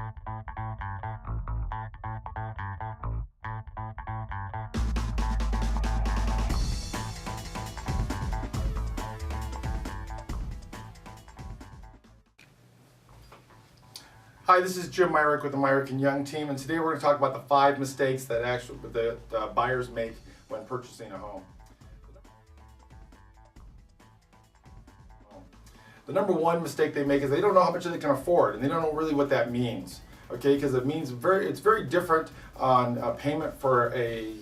Hi, this is Jim Myrick with the Myrick & Young team, and today we're going to talk about the 5 mistakes that the buyers make when purchasing a home. The number one mistake they make is they don't know how much they can afford, and they don't know really what that means. Okay, because it means it's very different on a payment for a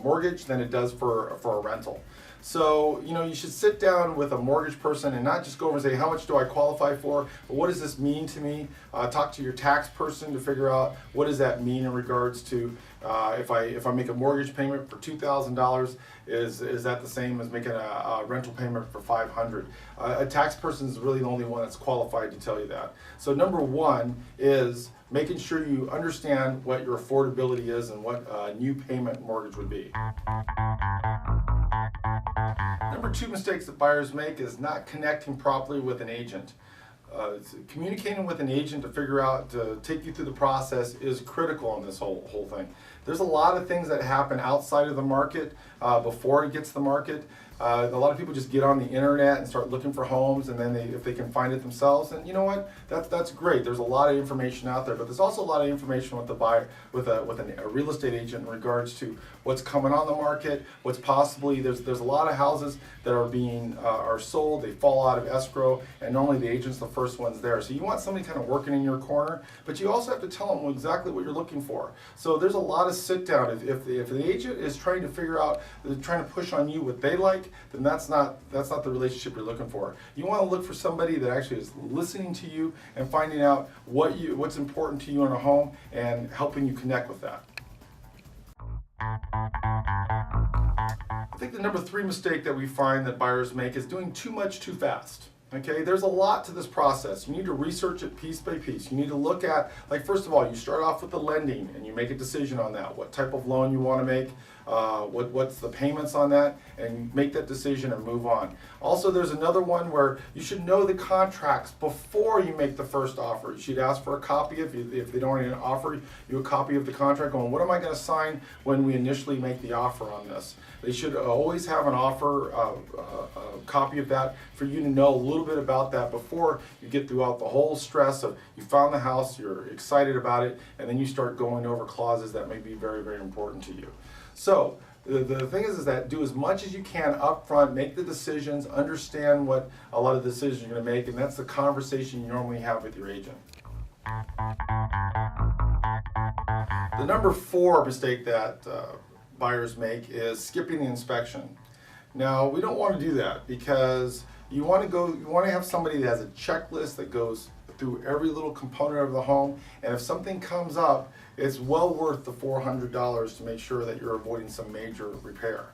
mortgage than it does for a rental. So, you should sit down with a mortgage person and not just go over and say, how much do I qualify for? But what does this mean to me? Talk to your tax person to figure out what does that mean in regards to if I make a mortgage payment for $2,000, is that the same as making a rental payment for $500? A tax person is really the only one that's qualified to tell you that. So number one is making sure you understand what your affordability is and what a new payment mortgage would be. Number two mistakes that buyers make is not connecting properly with an agent. Communicating with an agent to take you through the process is critical in this whole thing. There's a lot of things that happen outside of the market before it gets to the market. A lot of people just get on the internet and start looking for homes, and then if they can find it themselves, and you know what, that's great. There's a lot of information out there, but there's also a lot of information with a real estate agent in regards to what's coming on the market, what's possibly there's a lot of houses that are sold, they fall out of escrow, and normally the agent's the first ones there. So you want somebody kind of working in your corner, but you also have to tell them exactly what you're looking for. So there's a lot of sit down. If the agent is trying to figure out, trying to push on you what they like, then that's not the relationship you're looking for. You want to look for somebody that actually is listening to you and finding out what's important to you in a home and helping you connect with that. I think the number 3 mistake that we find that buyers make is doing too much too fast. Okay, there's a lot to this process. You need to research it piece by piece. You need to look at, first of all, you start off with the lending and you make a decision on that, what type of loan you want to make, what's the payments on that, and make that decision and move on. Also, there's another one where you should know the contracts before you make the first offer. You should ask for a copy if they don't already offer you a copy of the contract, going, what am I going to sign when we initially make the offer on this? They should always have an offer, a copy of that, for you to know a little bit about that before you get throughout the whole stress of you found the house, you're excited about it, and then you start going over clauses that may be very, very important to you. So the thing is that do as much as you can up front, make the decisions, understand what a lot of decisions you're going to make, and that's the conversation you normally have with your agent. The number 4 mistake that buyers make is skipping the inspection. Now, we don't want to do that because you want to have somebody that has a checklist that goes through every little component of the home, and if something comes up, it's well worth the $400 to make sure that you're avoiding some major repair.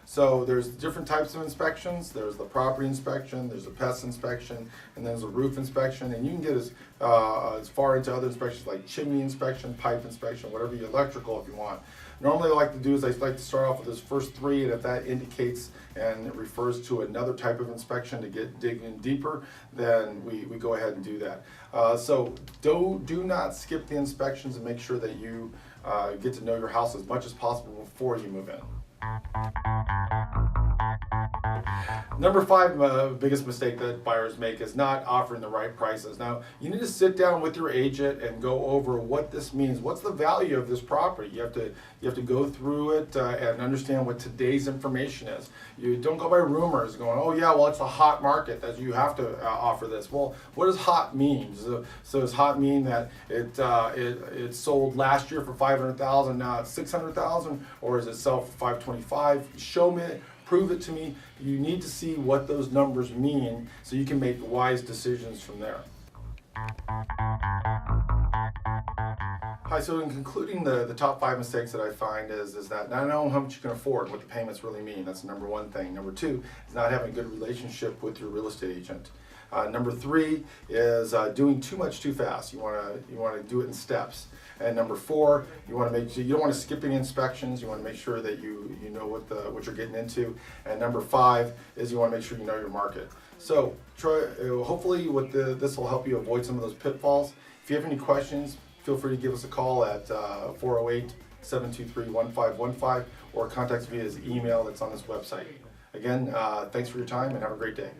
So there's different types of inspections. There's the property inspection, there's a pest inspection, and there's a roof inspection, and you can get as far into other inspections like chimney inspection, pipe inspection, whatever you electrical if you want. Normally what I like to do is I like to start off with those first 3, and if that indicates and it refers to another type of inspection to dig in deeper, then we go ahead and do that. So do not skip the inspections, and make sure that you get to know your house as much as possible before you move in. Number 5 biggest mistake that buyers make is not offering the right prices. Now, you need to sit down with your agent and go over what this means. What's the value of this property? You have to go through it and understand what today's information is. You don't go by rumors going, oh yeah, well it's a hot market that you have to offer this. Well, what does hot mean? So does hot mean that it sold last year for $500,000, now it's $600,000, or is it sell for $525,000? Show me. Prove it to me. You need to see what those numbers mean so you can make wise decisions from there. Hi, so in concluding the top 5 mistakes that I find is that not knowing how much you can afford, what the payments really mean. That's the number 1 thing. Number 2 is not having a good relationship with your real estate agent. Number 3 is doing too much too fast. You want to do it in steps. And number 4, you want to make sure you don't want to skip any inspections. You want to make sure that you know what you're getting into. And number 5 is you want to make sure you know your market. So hopefully this will help you avoid some of those pitfalls. If you have any questions, feel free to give us a call at 408-723-1515 or contact us via his email that's on this website. Again, thanks for your time and have a great day.